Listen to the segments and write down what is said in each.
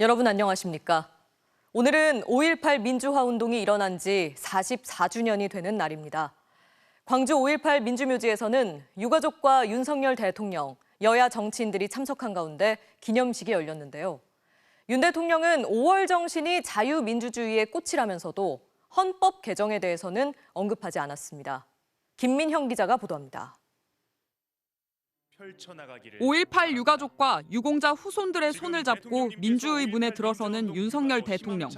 여러분 안녕하십니까? 오늘은 5.18 민주화 운동이 일어난 지 44주년이 되는 날입니다. 광주 5.18 민주묘지에서는 유가족과 윤석열 대통령, 여야 정치인들이 참석한 가운데 기념식이 열렸는데요. 윤 대통령은 5월 정신이 자유민주주의의 꽃이라면서도 헌법 개정에 대해서는 언급하지 않았습니다. 김민형 기자가 보도합니다. 5.18 유가족과 유공자 후손들의 손을 잡고 민주의 문에 들어서는 윤석열 대통령.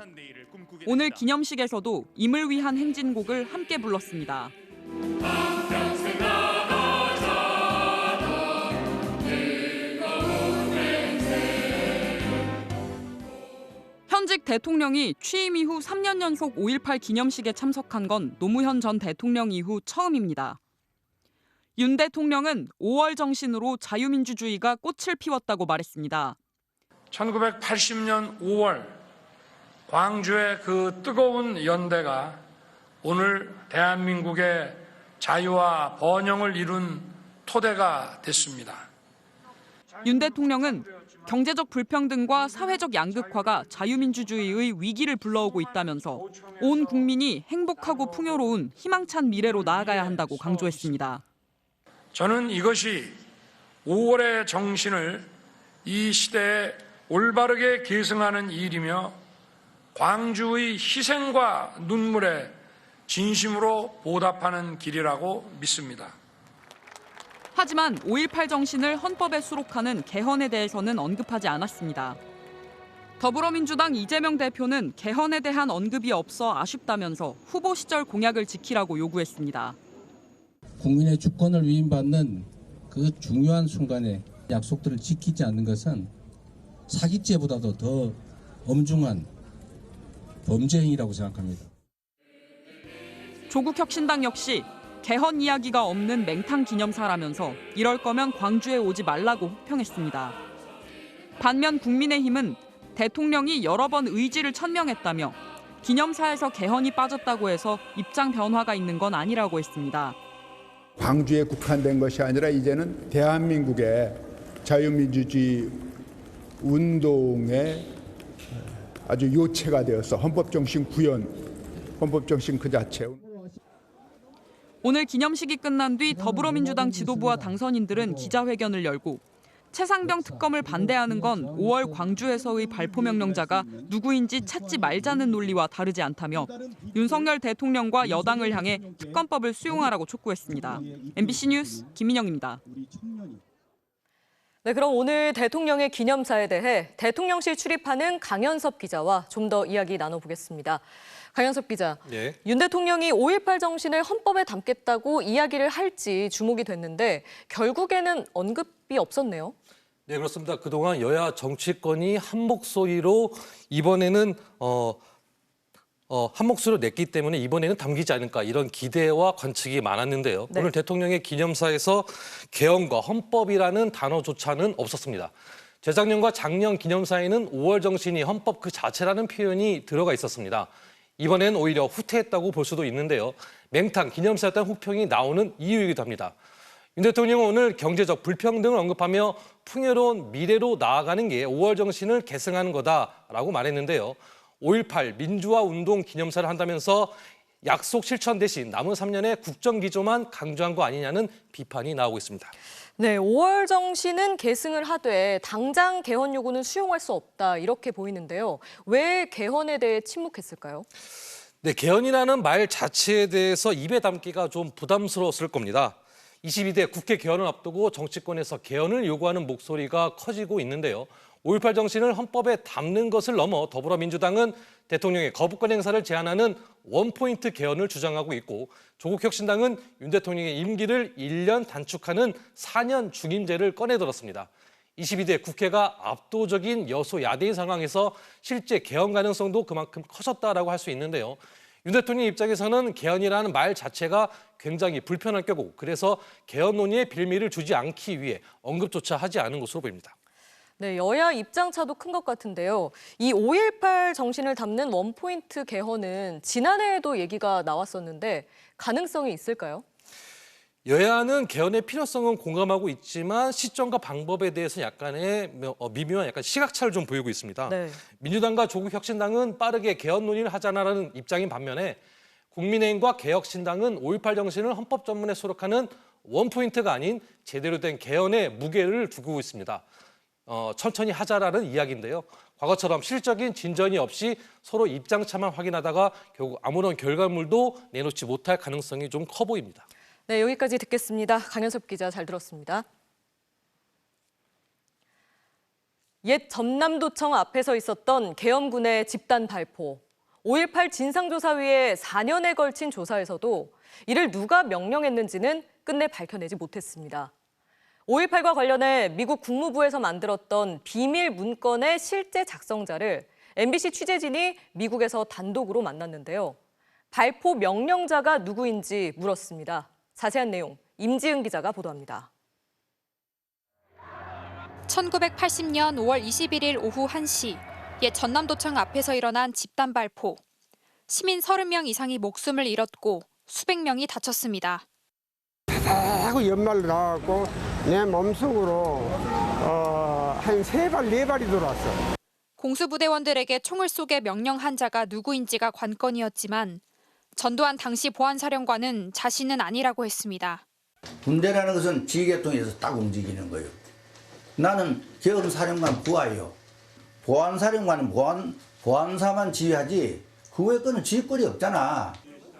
오늘 기념식에서도 임을 위한 행진곡을 함께 불렀습니다. 현직 대통령이 취임 이후 3년 연속 5.18 기념식에 참석한 건 노무현 전 대통령 이후 처음입니다. 윤 대통령은 5월 정신으로 자유민주주의가 꽃을 피웠다고 말했습니다. 1980년 5월 광주의 그 뜨거운 연대가 오늘 대한민국의 자유와 번영을 이룬 토대가 됐습니다. 윤 대통령은 경제적 불평등과 사회적 양극화가 자유민주주의의 위기를 불러오고 있다면서 온 국민이 행복하고 풍요로운 희망찬 미래로 나아가야 한다고 강조했습니다. 저는 이것이 5월의 정신을 이 시대에 올바르게 계승하는 일이며 광주의 희생과 눈물에 진심으로 보답하는 길이라고 믿습니다. 하지만 5.18 정신을 헌법에 수록하는 개헌에 대해서는 언급하지 않았습니다. 더불어민주당 이재명 대표는 개헌에 대한 언급이 없어 아쉽다면서 후보 시절 공약을 지키라고 요구했습니다. 국민의 주권을 위임받는 그 중요한 순간에 약속들을 지키지 않는 것은 사기죄보다도 더 엄중한 범죄 행위라고 생각합니다. 조국혁신당 역시 개헌 이야기가 없는 맹탕 기념사라면서 이럴 거면 광주에 오지 말라고 혹평했습니다. 반면 국민의힘은 대통령이 여러 번 의지를 천명했다며 기념사에서 개헌이 빠졌다고 해서 입장 변화가 있는 건 아니라고 했습니다. 광주에 국한된 것이 아니라 이제는 대한민국의 자유민주주의 운동의 아주 요체가 되어서 헌법정신 구현, 헌법정신 그 자체. 오늘 기념식이 끝난 뒤 더불어민주당 지도부와 당선인들은 기자회견을 열고 최상병 특검을 반대하는 건 5월 광주에서의 발포 명령자가 누구인지 찾지 말자는 논리와 다르지 않다며 윤석열 대통령과 여당을 향해 특검법을 수용하라고 촉구했습니다. MBC 뉴스 김민영입니다. 네, 그럼 오늘 대통령의 기념사에 대해 대통령실 출입하는 강현섭 기자와 좀 더 이야기 나눠보겠습니다. 강현섭 기자, 네. 윤 대통령이 5.18 정신을 헌법에 담겠다고 이야기를 할지 주목이 됐는데 결국에는 언급이 없었네요. 네, 그렇습니다. 그동안 여야 정치권이 한 목소리로 이번에는 한 목소리로 냈기 때문에 이번에는 담기지 않을까 이런 기대와 관측이 많았는데요. 네. 오늘 대통령의 기념사에서 개헌과 헌법이라는 단어조차는 없었습니다. 재작년과 작년 기념사에는 5월 정신이 헌법 그 자체라는 표현이 들어가 있었습니다. 이번엔 오히려 후퇴했다고 볼 수도 있는데요. 맹탕 기념사였다는 혹평이 나오는 이유이기도 합니다. 윤 대통령은 오늘 경제적 불평등을 언급하며 풍요로운 미래로 나아가는 게 5월 정신을 계승하는 거다라고 말했는데요. 5.18 민주화 운동 기념사를 한다면서 약속 실천 대신 남은 3년의 국정기조만 강조한 거 아니냐는 비판이 나오고 있습니다. 네, 5월 정신은 계승을 하되 당장 개헌 요구는 수용할 수 없다 이렇게 보이는데요. 왜 개헌에 대해 침묵했을까요? 네, 개헌이라는 말 자체에 대해서 입에 담기가 좀 부담스러웠을 겁니다. 22대 국회 개헌을 앞두고 정치권에서 개헌을 요구하는 목소리가 커지고 있는데요. 5.18 정신을 헌법에 담는 것을 넘어 더불어민주당은 대통령의 거부권 행사를 제한하는 원포인트 개헌을 주장하고 있고 조국혁신당은 윤 대통령의 임기를 1년 단축하는 4년 중임제를 꺼내들었습니다. 22대 국회가 압도적인 여소야대인 상황에서 실제 개헌 가능성도 그만큼 커졌다라고 할 수 있는데요. 윤 대통령 입장에서는 개헌이라는 말 자체가 굉장히 불편할 거고 그래서 개헌 논의에 빌미를 주지 않기 위해 언급조차 하지 않은 것으로 보입니다. 네, 여야 입장차도 큰 것 같은데요. 이 5.18 정신을 담는 원포인트 개헌은 지난해에도 얘기가 나왔었는데 가능성이 있을까요? 여야는 개헌의 필요성은 공감하고 있지만 시점과 방법에 대해서 약간의 미묘한 약간 시각차를 좀 보이고 있습니다. 네. 민주당과 조국혁신당은 빠르게 개헌 논의를 하자라는 입장인 반면에 국민의힘과 개혁신당은 5.18 정신을 헌법 전문에 수록하는 원포인트가 아닌 제대로 된 개헌에 무게를 두고 있습니다. 천천히 하자라는 이야기인데요. 과거처럼 실적인 진전이 없이 서로 입장차만 확인하다가 결국 아무런 결과물도 내놓지 못할 가능성이 좀 커 보입니다. 네, 여기까지 듣겠습니다. 강현섭 기자 잘 들었습니다. 옛 전남도청 앞에서 있었던 계엄군의 집단 발포. 5.18 진상조사위의 4년에 걸친 조사에서도 이를 누가 명령했는지는 끝내 밝혀내지 못했습니다. 5.18과 관련해 미국 국무부에서 만들었던 비밀 문건의 실제 작성자를 MBC 취재진이 미국에서 단독으로 만났는데요. 발포 명령자가 누구인지 물었습니다. 자세한 내용 임지은 기자가 보도합니다. 1980년 5월 21일 오후 1시 옛 전남도청 앞에서 일어난 집단 발포. 시민 30명 이상이 목숨을 잃었고 수백 명이 다쳤습니다. 하고 연말로 나왔고 내 몸속으로 한 3발, 4발이 들어왔어. 공수부대원들에게 총을 쏘게 명령한 자가 누구인지가 관건이었지만 전두환 당시 보안사령관은 자신은 아니라고 했습니다. 군대라는 것은 지휘계통에서 딱 움직이는 거예요. 나는 계엄사령관 부하예요. 보안사령관은 보안사만 지휘하지 그 외 거는 지휘권이 없잖아.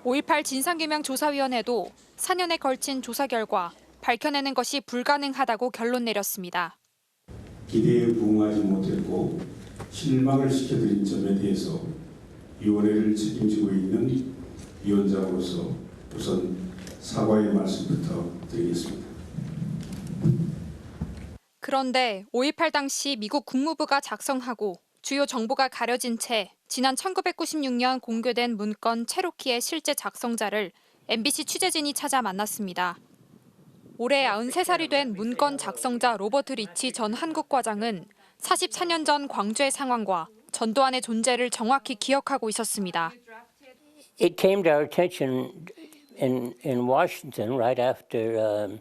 5.18 진상규명조사위원회도 4년에 걸친 조사 결과 밝혀내는 것이 불가능하다고 결론 내렸습니다. 기대에 부응하지 못했고 실망을 시켜드린 점에 대해서 위원회를 책임지고 있는 위원장으로서 우선 사과의 말씀부터 드리겠습니다. 그런데 5.18 당시 미국 국무부가 작성하고 주요 정보가 가려진 채 지난 1996년 공개된 문건 체로키의 실제 작성자를 MBC 취재진이 찾아 만났습니다. 올해 93살이 된 문건 작성자 로버트 리치 전 한국과장은 44년 전 광주의 상황과 전두환의 존재를 정확히 기억하고 있었습니다. It came to our attention in Washington right after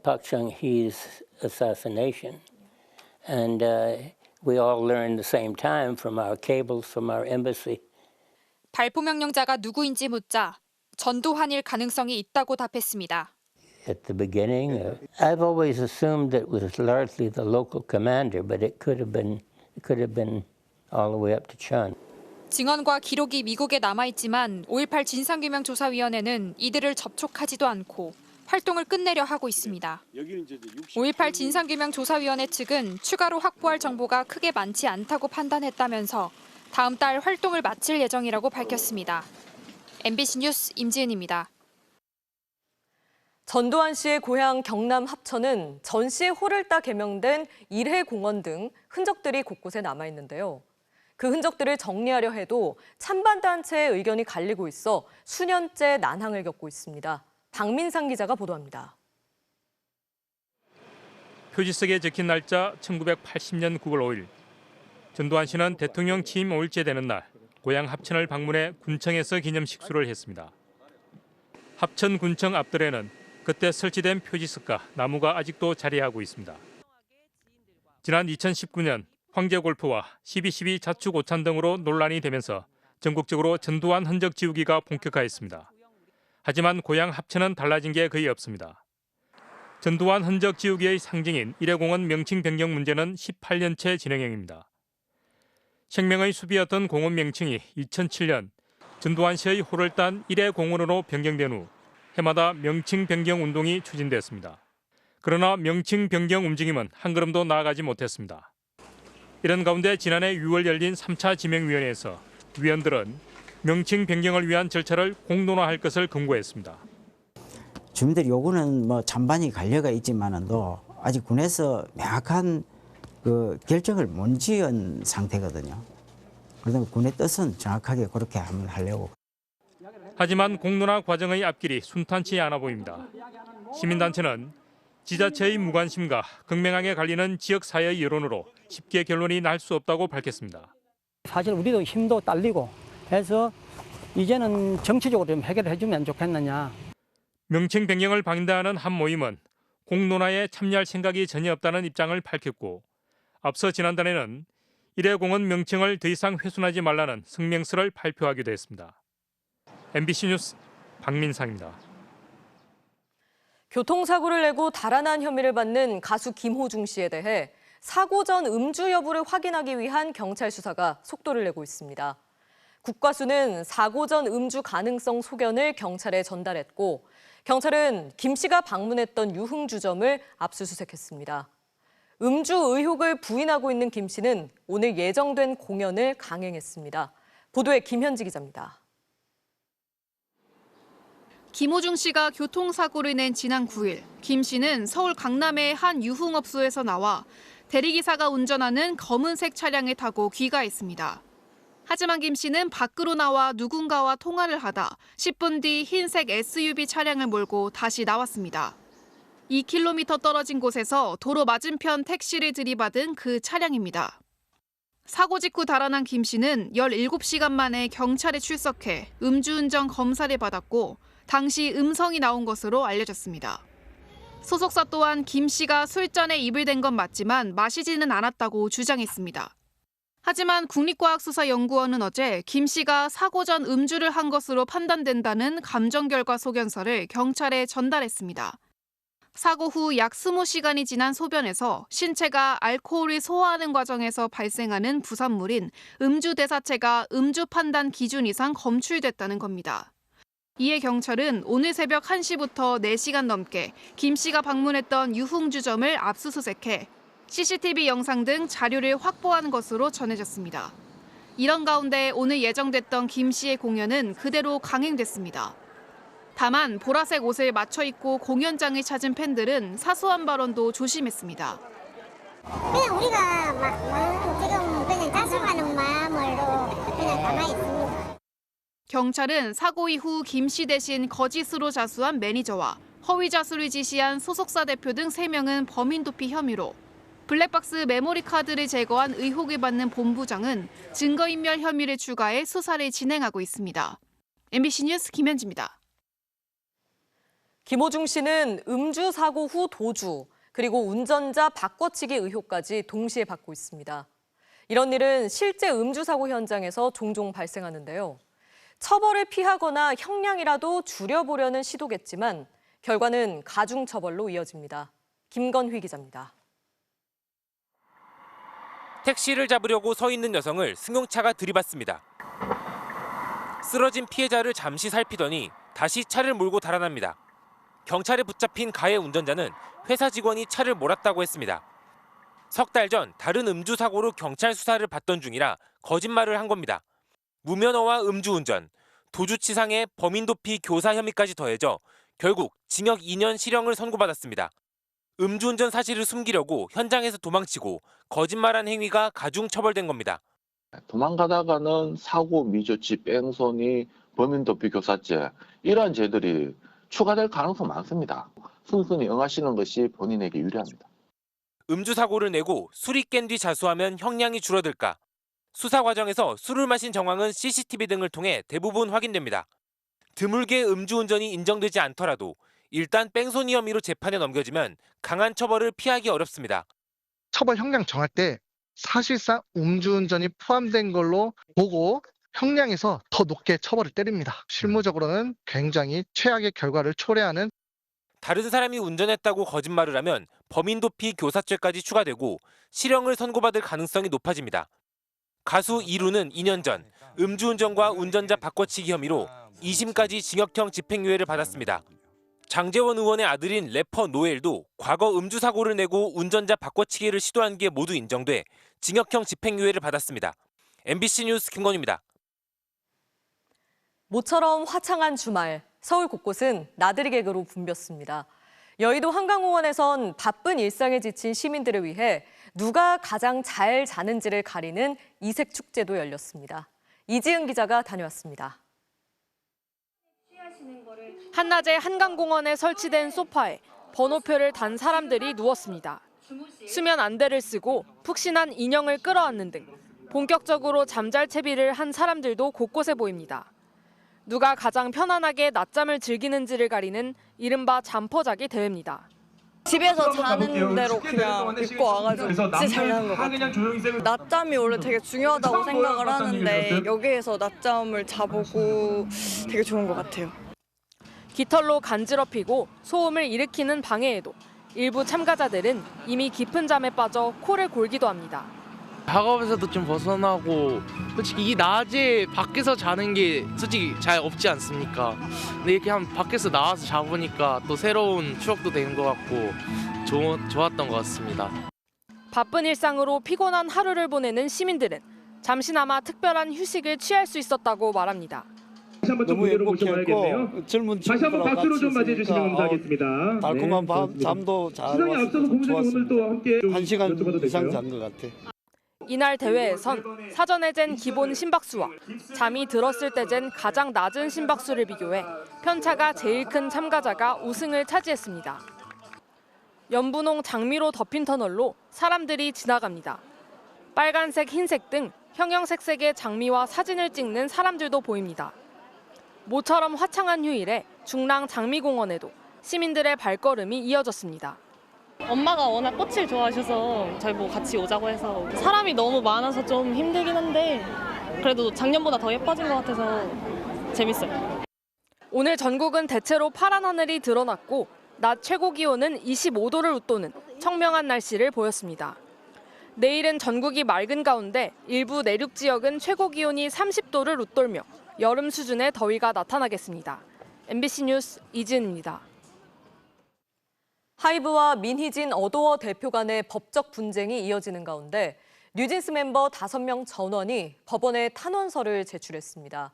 Park Chung-hee's assassination, and we all learned the same time from our cables from our embassy. 발포 명령자가 누구인지 묻자 전두환일 가능성이 있다고 답했습니다. At the beginning, I've always assumed that it was largely the local commander, but it could have been all the way up to Chun. 증언과 기록이 미국에 남아있지만 5.18 진상규명조사위원회는 이들을 접촉하지도 않고 활동을 끝내려 하고 있습니다. 5.18 진상규명조사위원회 측은 추가로 확보할 정보가 크게 많지 않다고 판단했다면서 다음 달 활동을 마칠 예정이라고 밝혔습니다. MBC 뉴스 임지은입니다. 전두환 씨의 고향 경남 합천은 전 씨의 호를 따 개명된 일해공원 등 흔적들이 곳곳에 남아있는데요. 그 흔적들을 정리하려 해도 찬반 단체의 의견이 갈리고 있어 수년째 난항을 겪고 있습니다. 박민상 기자가 보도합니다. 표지석에 적힌 날짜 1980년 9월 5일. 전두환 씨는 대통령 취임 5일째 되는 날 고향 합천을 방문해 군청에서 기념식수를 했습니다. 합천군청 앞뜰에는 그때 설치된 표지석과 나무가 아직도 자리하고 있습니다. 지난 2019년 황제골프와 12.12 자축 오찬 등으로 논란이 되면서 전국적으로 전두환 흔적 지우기가 본격화했습니다. 하지만 고향 합천은 달라진 게 거의 없습니다. 전두환 흔적 지우기의 상징인 일해공원 명칭 변경 문제는 18년째 진행형입니다. 생명의 숲이었던 공원 명칭이 2007년 전두환 씨의 호를 딴 일해공원으로 변경된 후 해마다 명칭 변경 운동이 추진됐습니다. 그러나 명칭 변경 움직임은 한 걸음도 나아가지 못했습니다. 이런 가운데 지난해 6월 열린 3차 지명위원회에서 위원들은 명칭 변경을 위한 절차를 공론화할 것을 권고했습니다. 주민들 요구는 찬반이 갈려가 있지만도 아직 군에서 명확한 그 결정을 못 지은 상태거든요. 그래서 군의 뜻은 정확하게 그렇게 한번 하려고. 하지만 공론화 과정의 앞길이 순탄치 않아 보입니다. 시민단체는 지자체의 무관심과 극명하게 갈리는 지역사회의 여론으로 쉽게 결론이 날 수 없다고 밝혔습니다. 사실 우리도 힘도 딸리고 해서 이제는 정치적으로 좀 해결해 주면 좋겠느냐. 명칭 변경을 반대하는 한 모임은 공론화에 참여할 생각이 전혀 없다는 입장을 밝혔고 앞서 지난달에는 일회공원 명칭을 더 이상 훼손하지 말라는 성명서를 발표하기도 했습니다. MBC 뉴스 박민상입니다. 교통사고를 내고 달아난 혐의를 받는 가수 김호중 씨에 대해 사고 전 음주 여부를 확인하기 위한 경찰 수사가 속도를 내고 있습니다. 국과수는 사고 전 음주 가능성 소견을 경찰에 전달했고 경찰은 김 씨가 방문했던 유흥주점을 압수수색했습니다. 음주 의혹을 부인하고 있는 김 씨는 오늘 예정된 공연을 강행했습니다. 보도에 김현지 기자입니다. 김호중 씨가 교통사고를 낸 지난 9일, 김 씨는 서울 강남의 한 유흥업소에서 나와 대리기사가 운전하는 검은색 차량을 타고 귀가했습니다. 하지만 김 씨는 밖으로 나와 누군가와 통화를 하다 10분 뒤 흰색 SUV 차량을 몰고 다시 나왔습니다. 2km 떨어진 곳에서 도로 맞은편 택시를 들이받은 그 차량입니다. 사고 직후 달아난 김 씨는 17시간 만에 경찰에 출석해 음주운전 검사를 받았고 당시 음성이 나온 것으로 알려졌습니다. 소속사 또한 김 씨가 술잔에 입을 댄 건 맞지만 마시지는 않았다고 주장했습니다. 하지만 국립과학수사연구원은 어제 김 씨가 사고 전 음주를 한 것으로 판단된다는 감정결과 소견서를 경찰에 전달했습니다. 사고 후 약 20시간이 지난 소변에서 신체가 알코올을 소화하는 과정에서 발생하는 부산물인 음주대사체가 음주 판단 기준 이상 검출됐다는 겁니다. 이에 경찰은 오늘 새벽 1시부터 4시간 넘게 김 씨가 방문했던 유흥주점을 압수수색해 CCTV 영상 등 자료를 확보한 것으로 전해졌습니다. 이런 가운데 오늘 예정됐던 김 씨의 공연은 그대로 강행됐습니다. 다만 보라색 옷을 맞춰 입고 공연장을 찾은 팬들은 사소한 발언도 조심했습니다. 그냥 우리가 지금 그냥 자수하는 마음으로 그냥 가만히 있습니다. 경찰은 사고 이후 김 씨 대신 거짓으로 자수한 매니저와 허위 자수를 지시한 소속사 대표 등 3명은 범인 도피 혐의로, 블랙박스 메모리 카드를 제거한 의혹을 받는 본부장은 증거인멸 혐의를 추가해 수사를 진행하고 있습니다. MBC 뉴스 김현지입니다. 김호중 씨는 음주 사고 후 도주, 그리고 운전자 바꿔치기 의혹까지 동시에 받고 있습니다. 이런 일은 실제 음주 사고 현장에서 종종 발생하는데요. 처벌을 피하거나 형량이라도 줄여보려는 시도겠지만 결과는 가중처벌로 이어집니다. 김건휘 기자입니다. 택시를 잡으려고 서 있는 여성을 승용차가 들이받습니다. 쓰러진 피해자를 잠시 살피더니 다시 차를 몰고 달아납니다. 경찰에 붙잡힌 가해 운전자는 회사 직원이 차를 몰았다고 했습니다. 석 달 전 다른 음주 사고로 경찰 수사를 받던 중이라 거짓말을 한 겁니다. 무면허와 음주운전, 도주치상에 범인 도피 교사 혐의까지 더해져 결국 징역 2년 실형을 선고받았습니다. 음주운전 사실을 숨기려고 현장에서 도망치고 거짓말한 행위가 가중처벌된 겁니다. 도망가다가는 사고, 미조치, 뺑소니, 범인 도피 교사죄 이러한 죄들이 추가될 가능성이 많습니다. 순순히 응하시는 것이 본인에게 유리합니다. 음주 사고를 내고 술이 깬 뒤 자수하면 형량이 줄어들까? 수사 과정에서 술을 마신 정황은 CCTV 등을 통해 대부분 확인됩니다. 드물게 음주운전이 인정되지 않더라도 일단 뺑소니 혐의로 재판에 넘겨지면 강한 처벌을 피하기 어렵습니다. 처벌 형량 정할 때 사실상 음주운전이 포함된 걸로 보고 형량에서 더 높게 처벌을 때립니다. 실무적으로는 굉장히 최악의 결과를 초래하는. 다른 사람이 운전했다고 거짓말을 하면 범인 도피 교사죄까지 추가되고 실형을 선고받을 가능성이 높아집니다. 가수 이루는 2년 전 음주운전과 운전자 바꿔치기 혐의로 2심까지 징역형 집행유예를 받았습니다. 장제원 의원의 아들인 래퍼 노엘도 과거 음주 사고를 내고 운전자 바꿔치기를 시도한 게 모두 인정돼 징역형 집행유예를 받았습니다. MBC 뉴스 김건희입니다. 모처럼 화창한 주말, 서울 곳곳은 나들이 객으로 붐볐습니다. 여의도 한강공원에선 바쁜 일상에 지친 시민들을 위해 누가 가장 잘 자는지를 가리는 이색 축제도 열렸습니다. 이지은 기자가 다녀왔습니다. 한낮에 한강공원에 설치된 소파에 번호표를 단 사람들이 누웠습니다. 수면 안대를 쓰고 푹신한 인형을 끌어안는 등 본격적으로 잠잘 채비를 한 사람들도 곳곳에 보입니다. 누가 가장 편안하게 낮잠을 즐기는지를 가리는 이른바 잠퍼자기 대회입니다. 집에서 자는 대로 그냥 입고 와가지고 진짜 잘 자는 것 같아요. 낮잠이 원래 되게 중요하다고 생각을 하는데 여기에서 낮잠을 자보고 되게 좋은 것 같아요. 깃털로 간지럽히고 소음을 일으키는 방해에도 일부 참가자들은 이미 깊은 잠에 빠져 코를 골기도 합니다. 작업에서도 좀 벗어나고 솔직히 이 낮에 밖에서 자는 게 솔직히 잘 없지 않습니까? 근데 이렇게 한번 밖에서 나와서 자보니까 또 새로운 추억도 되는 것 같고 좋았던 것 같습니다. 바쁜 일상으로 피곤한 하루를 보내는 시민들은 잠시나마 특별한 휴식을 취할 수 있었다고 말합니다. 너무 행복했고 젊은 친구들하고 같이 있으니까 달콤한 잠도 잘 와서 좋았습니다. 1시간 이상 잔 것 같아. 이날 대회에선 사전에 잰 기본 심박수와 잠이 들었을 때 잰 가장 낮은 심박수를 비교해 편차가 제일 큰 참가자가 우승을 차지했습니다. 연분홍 장미로 덮인 터널로 사람들이 지나갑니다. 빨간색, 흰색 등 형형색색의 장미와 사진을 찍는 사람들도 보입니다. 모처럼 화창한 휴일에 중랑 장미공원에도 시민들의 발걸음이 이어졌습니다. 엄마가 워낙 꽃을 좋아하셔서 저희 뭐 같이 오자고 해서 사람이 너무 많아서 좀 힘들긴 한데 그래도 작년보다 더 예뻐진 것 같아서 재밌어요. 오늘 전국은 대체로 파란 하늘이 드러났고 낮 최고 기온은 25도를 웃도는 청명한 날씨를 보였습니다. 내일은 전국이 맑은 가운데 일부 내륙 지역은 최고 기온이 30도를 웃돌며 여름 수준의 더위가 나타나겠습니다. MBC 뉴스 이지은입니다. 하이브와 민희진 어도어 대표 간의 법적 분쟁이 이어지는 가운데 뉴진스 멤버 5명 전원이 법원에 탄원서를 제출했습니다.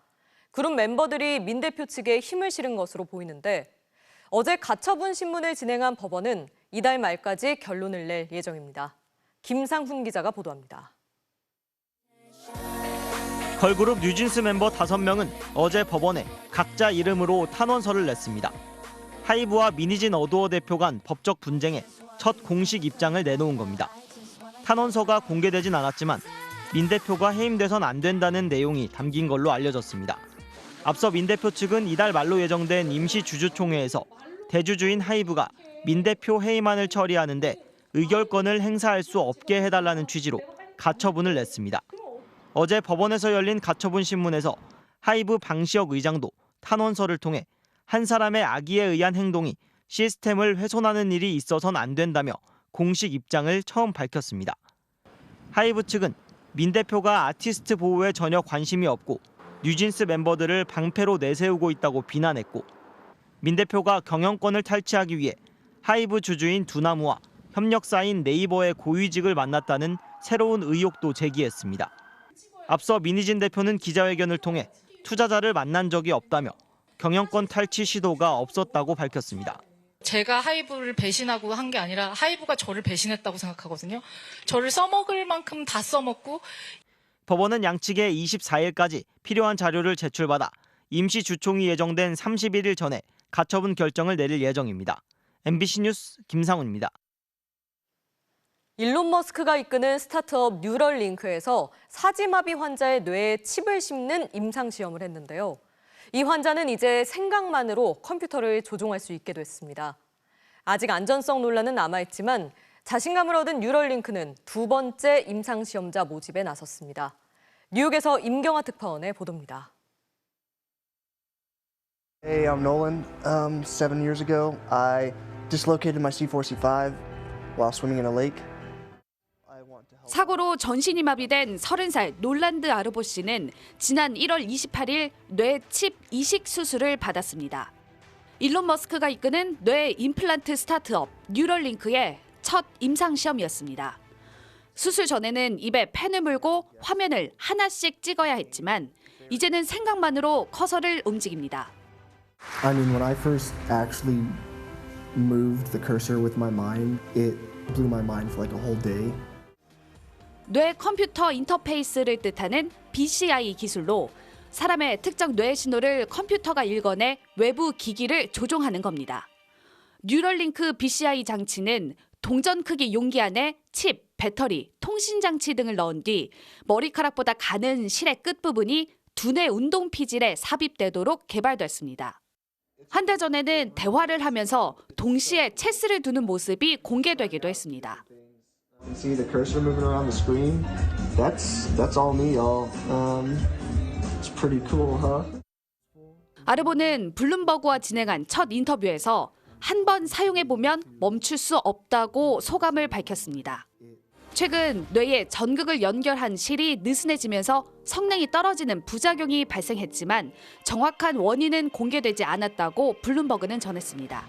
그룹 멤버들이 민 대표 측에 힘을 실은 것으로 보이는데 어제 가처분 신문을 진행한 법원은 이달 말까지 결론을 낼 예정입니다. 김상훈 기자가 보도합니다. 걸그룹 뉴진스 멤버 5명은 어제 법원에 각자 이름으로 탄원서를 냈습니다. 하이브와 민희진 어도어 대표 간 법적 분쟁에 첫 공식 입장을 내놓은 겁니다. 탄원서가 공개되진 않았지만 민 대표가 해임돼선 안 된다는 내용이 담긴 걸로 알려졌습니다. 앞서 민 대표 측은 이달 말로 예정된 임시 주주총회에서 대주주인 하이브가 민 대표 해임안을 처리하는데 의결권을 행사할 수 없게 해달라는 취지로 가처분을 냈습니다. 어제 법원에서 열린 가처분 신문에서 하이브 방시혁 의장도 탄원서를 통해 한 사람의 악의에 의한 행동이 시스템을 훼손하는 일이 있어선 안 된다며 공식 입장을 처음 밝혔습니다. 하이브 측은 민 대표가 아티스트 보호에 전혀 관심이 없고 뉴진스 멤버들을 방패로 내세우고 있다고 비난했고 민 대표가 경영권을 탈취하기 위해 하이브 주주인 두나무와 협력사인 네이버의 고위직을 만났다는 새로운 의혹도 제기했습니다. 앞서 민희진 대표는 기자회견을 통해 투자자를 만난 적이 없다며 경영권 탈취 시도가 없었다고 밝혔습니다. 제가 하이브를 배신하고 한 게 아니라 하이브가 저를 배신했다고 생각하거든요. 저를 써먹을 만큼 다 써먹고. 법원은 양측에 24일까지 필요한 자료를 제출받아 임시 주총이 예정된 31일 전에 가처분 결정을 내릴 예정입니다. MBC 뉴스 김상훈입니다. 일론 머스크가 이끄는 스타트업 뉴럴링크에서 사지마비 환자의 뇌에 칩을 심는 임상시험을 했는데요. 이 환자는 이제 생각만으로 컴퓨터를 조종할 수 있게 됐습니다. 아직 안전성 논란은 남아있지만 자신감을 얻은 뉴럴링크는 2번째 임상시험자 모집에 나섰습니다. 뉴욕에서 임경화 특파원의 보도입니다. Hey, I'm Nolan. 7 years ago, I dislocated my C4, C5 while swimming in a lake. 사고로 전신이 마비된 30살 놀란드 아르보 씨는 지난 1월 28일 뇌 칩 이식 수술을 받았습니다. 일론 머스크가 이끄는 뇌 임플란트 스타트업 뉴럴링크의 첫 임상시험이었습니다. 수술 전에는 입에 펜을 물고 화면을 하나씩 찍어야 했지만 이제는 생각만으로 커서를 움직입니다. I mean, when I first actually moved the cursor with my mind, it blew my mind for like a whole day. 뇌 컴퓨터 인터페이스를 뜻하는 BCI 기술로 사람의 특정 뇌 신호를 컴퓨터가 읽어내 외부 기기를 조종하는 겁니다. 뉴럴링크 BCI 장치는 동전 크기 용기 안에 칩, 배터리, 통신 장치 등을 넣은 뒤 머리카락보다 가는 실의 끝부분이 두뇌 운동 피질에 삽입되도록 개발됐습니다. 한 달 전에는 대화를 하면서 동시에 체스를 두는 모습이 공개되기도 했습니다. See the cursor moving around the screen? That's all me, y'all. It's pretty cool, huh? 아르보는 블룸버그와 진행한 첫 인터뷰에서 한 번 사용해보면 멈출 수 없다고 소감을 밝혔습니다. 최근 뇌에 전극을 연결한 실이 느슨해지면서 성능이 떨어지는 부작용이 발생했지만 정확한 원인은 공개되지 않았다고 블룸버그는 전했습니다.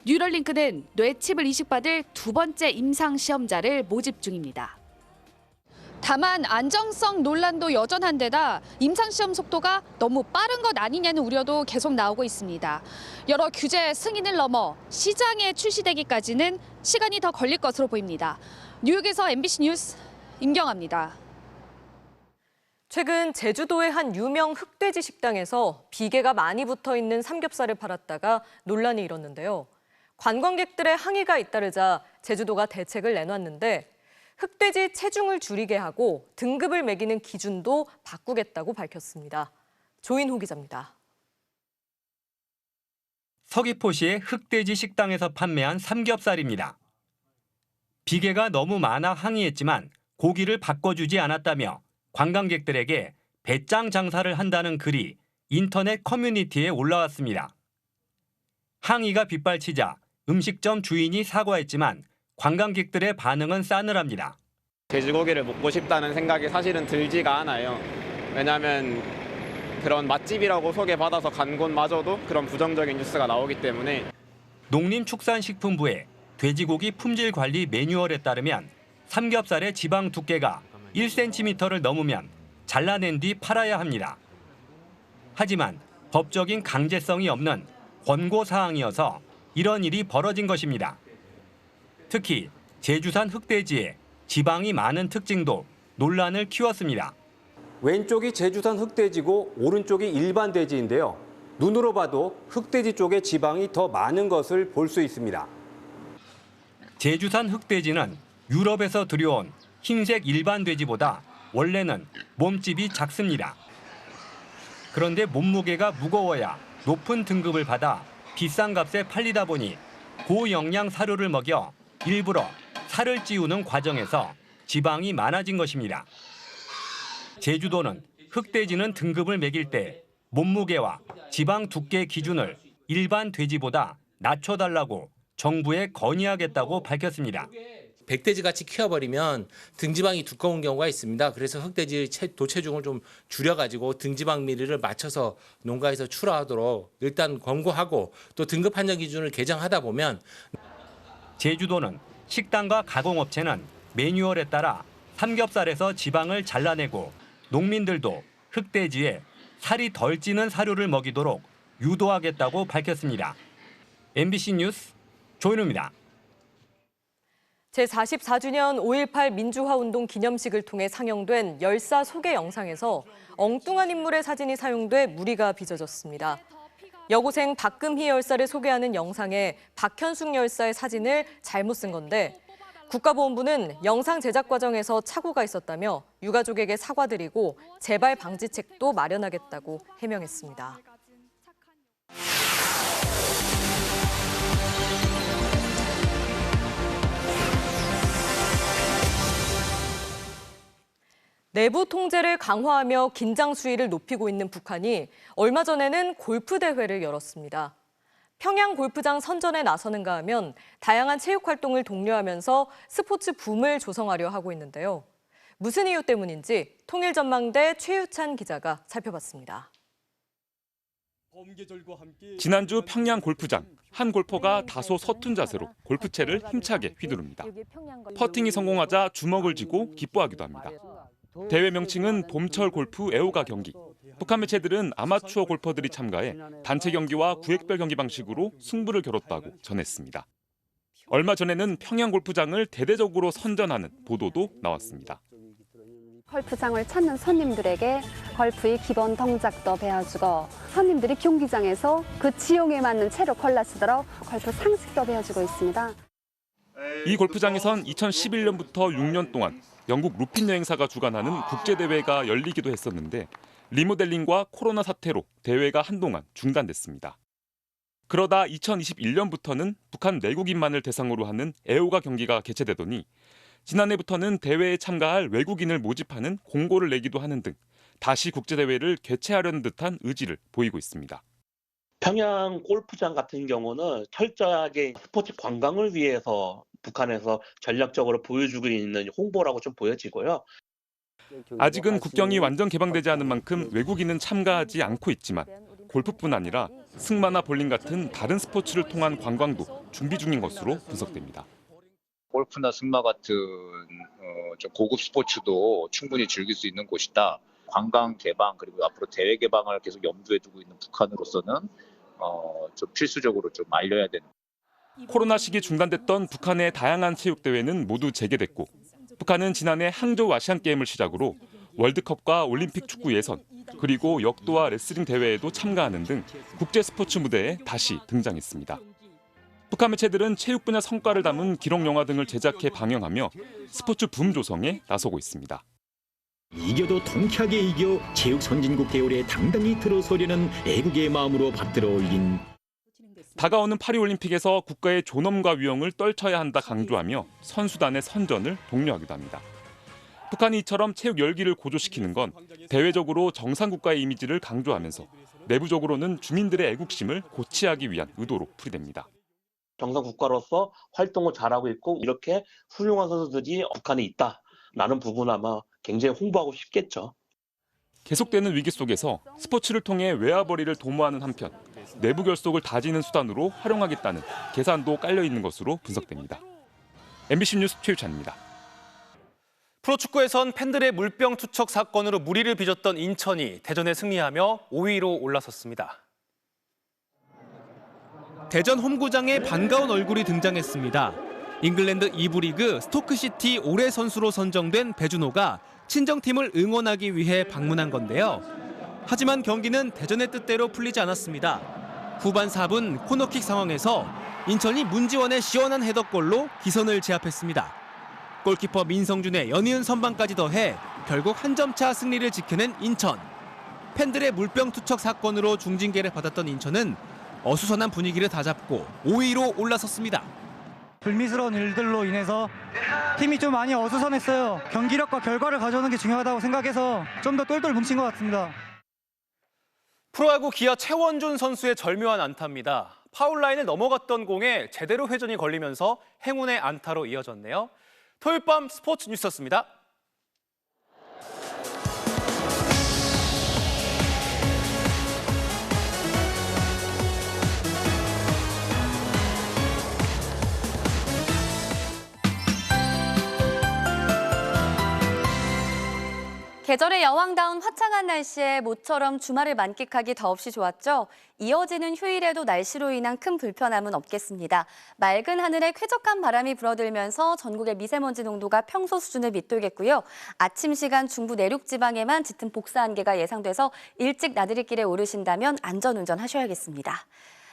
뉴럴링크는 뇌칩을 이식받을 두 번째 임상 시험자를 모집 중입니다. 다만 안정성 논란도 여전한 데다 임상시험 속도가 너무 빠른 것 아니냐는 우려도 계속 나오고 있습니다. 여러 규제 승인을 넘어 시장에 출시되기까지는 시간이 더 걸릴 것으로 보입니다. 뉴욕에서 MBC 뉴스 임경아입니다. 최근 제주도의 한 유명 흑돼지 식당에서 비계가 많이 붙어있는 삼겹살을 팔았다가 논란이 일었는데요. 관광객들의 항의가 잇따르자 제주도가 대책을 내놨는데 흑돼지 체중을 줄이게 하고 등급을 매기는 기준도 바꾸겠다고 밝혔습니다. 조인호 기자입니다. 서귀포시의 흑돼지 식당에서 판매한 삼겹살입니다. 비계가 너무 많아 항의했지만 고기를 바꿔주지 않았다며 관광객들에게 배짱 장사를 한다는 글이 인터넷 커뮤니티에 올라왔습니다. 항의가 빗발치자 음식점 주인이 사과했지만 관광객들의 반응은 싸늘합니다. 돼지고기를 먹고 싶다는 생각이 사실은 들지가 않아요. 왜냐하면 그런 맛집이라고 소개받아서 간 곳마저도 그런 부정적인 뉴스가 나오기 때문에. 농림축산식품부의 돼지고기 품질 관리 매뉴얼에 따르면 삼겹살의 지방 두께가 1cm를 넘으면 잘라낸 뒤 팔아야 합니다. 하지만 법적인 강제성이 없는 권고사항이어서 이런 일이 벌어진 것입니다. 특히 제주산 흑돼지에 지방이 많은 특징도 논란을 키웠습니다. 왼쪽이 제주산 흑돼지고 오른쪽이 일반 돼지인데요. 눈으로 봐도 흑돼지 쪽에 지방이 더 많은 것을 볼 수 있습니다. 제주산 흑돼지는 유럽에서 들여온 흰색 일반 돼지보다 원래는 몸집이 작습니다. 그런데 몸무게가 무거워야 높은 등급을 받아 비싼 값에 팔리다 보니 고영양 사료를 먹여 일부러 살을 찌우는 과정에서 지방이 많아진 것입니다. 제주도는 흑돼지는 등급을 매길 때 몸무게와 지방 두께 기준을 일반 돼지보다 낮춰달라고 정부에 건의하겠다고 밝혔습니다. 백돼지 같이 키워버리면 등지방이 두꺼운 경우가 있습니다. 그래서 흑돼지 도체중을 좀 줄여가지고 등지방 비리를 맞춰서 농가에서 출하하도록 일단 권고하고 또 등급 판정 기준을 개정하다 보면 제주도는 식당과 가공업체는 매뉴얼에 따라 삼겹살에서 지방을 잘라내고 농민들도 흑돼지에 살이 덜 찌는 사료를 먹이도록 유도하겠다고 밝혔습니다. MBC 뉴스 조인호입니다. 제44주년 5.18 민주화운동 기념식을 통해 상영된 열사 소개 영상에서 엉뚱한 인물의 사진이 사용돼 무리가 빚어졌습니다. 여고생 박금희 열사를 소개하는 영상에 박현숙 열사의 사진을 잘못 쓴 건데 국가보훈부는 영상 제작 과정에서 착오가 있었다며 유가족에게 사과드리고 재발 방지책도 마련하겠다고 해명했습니다. 내부 통제를 강화하며 긴장 수위를 높이고 있는 북한이 얼마 전에는 골프 대회를 열었습니다. 평양 골프장 선전에 나서는가 하면 다양한 체육 활동을 독려하면서 스포츠 붐을 조성하려 하고 있는데요. 무슨 이유 때문인지 통일전망대 최유찬 기자가 살펴봤습니다. 지난주 평양 골프장, 한 골퍼가 다소 서툰 자세로 골프채를 힘차게 휘두릅니다. 퍼팅이 성공하자 주먹을 쥐고 기뻐하기도 합니다. 대회 명칭은 봄철 골프 애호가 경기. 북한 매체들은 아마추어 골퍼들이 참가해 단체 경기와 구획별 경기 방식으로 승부를 겨뤘다고 전했습니다. 얼마 전에는 평양 골프장을 대대적으로 선전하는 보도도 나왔습니다. 골프장을 찾는 손님들에게 골프의 기본 동작도 배워주고 손님들이 경기장에서 그 지형에 맞는 채로 골라 쓰도록 골프 상식도 배워주고 있습니다. 이 골프장에선 2011년부터 6년 동안 영국 루핀 여행사가 주관하는 국제대회가 열리기도 했었는데 리모델링과 코로나 사태로 대회가 한동안 중단됐습니다. 그러다 2021년부터는 북한 내국인만을 대상으로 하는 애호가 경기가 개최되더니 지난해부터는 대회에 참가할 외국인을 모집하는 공고를 내기도 하는 등 다시 국제대회를 개최하려는 듯한 의지를 보이고 있습니다. 평양 골프장 같은 경우는 철저하게 스포츠 관광을 위해서 북한에서 전략적으로 보여주고 있는 홍보라고 좀 보여지고요. 아직은 국경이 완전 개방되지 않은 만큼 외국인은 참가하지 않고 있지만 골프뿐 아니라 승마나 볼링 같은 다른 스포츠를 통한 관광도 준비 중인 것으로 분석됩니다. 골프나 승마 같은 좀 고급 스포츠도 충분히 즐길 수 있는 곳이다. 관광 개방 그리고 앞으로 대외 개방을 계속 염두에 두고 있는 북한으로서는 좀 필수적으로 좀 알려야 되는. 코로나 시기 중단됐던 북한의 다양한 체육대회는 모두 재개됐고 북한은 지난해 항저우 아시안게임을 시작으로 월드컵과 올림픽 축구 예선 그리고 역도와 레슬링 대회에도 참가하는 등 국제 스포츠 무대에 다시 등장했습니다. 북한 매체들은 체육 분야 성과를 담은 기록 영화 등을 제작해 방영하며 스포츠 붐 조성에 나서고 있습니다. 이겨도 통쾌하게 이겨 체육 선진국 대열에 당당히 들어서려는 애국의 마음으로 받들어 올린 다가오는 파리올림픽에서 국가의 존엄과 위엄을 떨쳐야 한다 강조하며 선수단의 선전을 독려하기도 합니다. 북한이 이처럼 체육 열기를 고조시키는 건 대외적으로 정상국가의 이미지를 강조하면서 내부적으로는 주민들의 애국심을 고취하기 위한 의도로 풀이됩니다. 정상 국가로서 활동을 잘하고 있고 이렇게 훌륭한 선수들이 북한에 있다라는 부분 아마 굉장히 홍보하고 싶겠죠. 계속되는 위기 속에서 스포츠를 통해 외화벌이를 도모하는 한편 내부 결속을 다지는 수단으로 활용하겠다는 계산도 깔려 있는 것으로 분석됩니다. MBC 뉴스 최유찬입니다. 프로축구에선 팬들의 물병 투척 사건으로 무리를 빚었던 인천이 대전에 승리하며 5위로 올라섰습니다. 대전 홈구장에 반가운 얼굴이 등장했습니다. 잉글랜드 2부 리그 스토크시티 올해 선수로 선정된 배준호가 친정팀을 응원하기 위해 방문한 건데요. 하지만 경기는 대전의 뜻대로 풀리지 않았습니다. 후반 4분 코너킥 상황에서 인천이 문지원의 시원한 헤더골로 기선을 제압했습니다. 골키퍼 민성준의 연이은 선방까지 더해 결국 한 점 차 승리를 지켜낸 인천. 팬들의 물병 투척 사건으로 중징계를 받았던 인천은 어수선한 분위기를 다잡고 5위로 올라섰습니다. 불미스러운 일들로 인해서 팀이 좀 많이 어수선했어요. 경기력과 결과를 가져오는 게 중요하다고 생각해서 좀 더 똘똘 뭉친 것 같습니다. 프로야구 기아 최원준 선수의 절묘한 안타입니다. 파울라인을 넘어갔던 공에 제대로 회전이 걸리면서 행운의 안타로 이어졌네요. 토요일 밤 스포츠 뉴스였습니다. 계절의 여왕다운 화창한 날씨에 모처럼 주말을 만끽하기 더없이 좋았죠. 이어지는 휴일에도 날씨로 인한 큰 불편함은 없겠습니다. 맑은 하늘에 쾌적한 바람이 불어들면서 전국의 미세먼지 농도가 평소 수준을 밑돌겠고요. 아침 시간 중부 내륙 지방에만 짙은 복사 안개가 예상돼서 일찍 나들이길에 오르신다면 안전운전 하셔야겠습니다.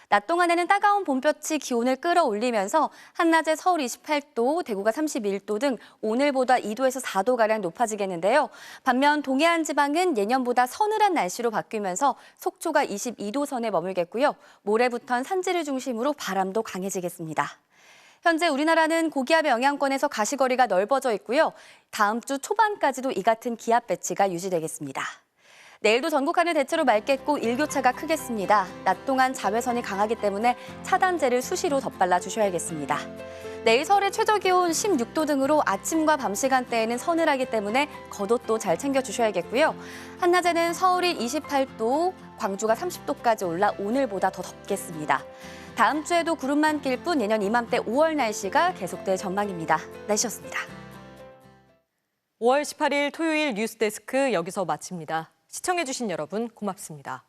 낮 동안에는 따가운 봄볕이 기온을 끌어올리면서 한낮에 서울 28도, 대구가 31도 등 오늘보다 2도에서 4도가량 높아지겠는데요. 반면 동해안 지방은 예년보다 서늘한 날씨로 바뀌면서 속초가 22도 선에 머물겠고요. 모레부터는 산지를 중심으로 바람도 강해지겠습니다. 현재 우리나라는 고기압의 영향권에서 가시거리가 넓어져 있고요. 다음 주 초반까지도 이 같은 기압 배치가 유지되겠습니다. 내일도 전국 하늘 대체로 맑겠고 일교차가 크겠습니다. 낮 동안 자외선이 강하기 때문에 차단제를 수시로 덧발라 주셔야겠습니다. 내일 서울의 최저 기온 16도 등으로 아침과 밤 시간대에는 서늘하기 때문에 겉옷도 잘 챙겨주셔야겠고요. 한낮에는 서울이 28도, 광주가 30도까지 올라 오늘보다 더 덥겠습니다. 다음 주에도 구름만 낄 뿐 내년 이맘때 5월 날씨가 계속될 전망입니다. 날씨였습니다. 5월 18일 토요일 뉴스데스크 여기서 마칩니다. 시청해주신 여러분 고맙습니다.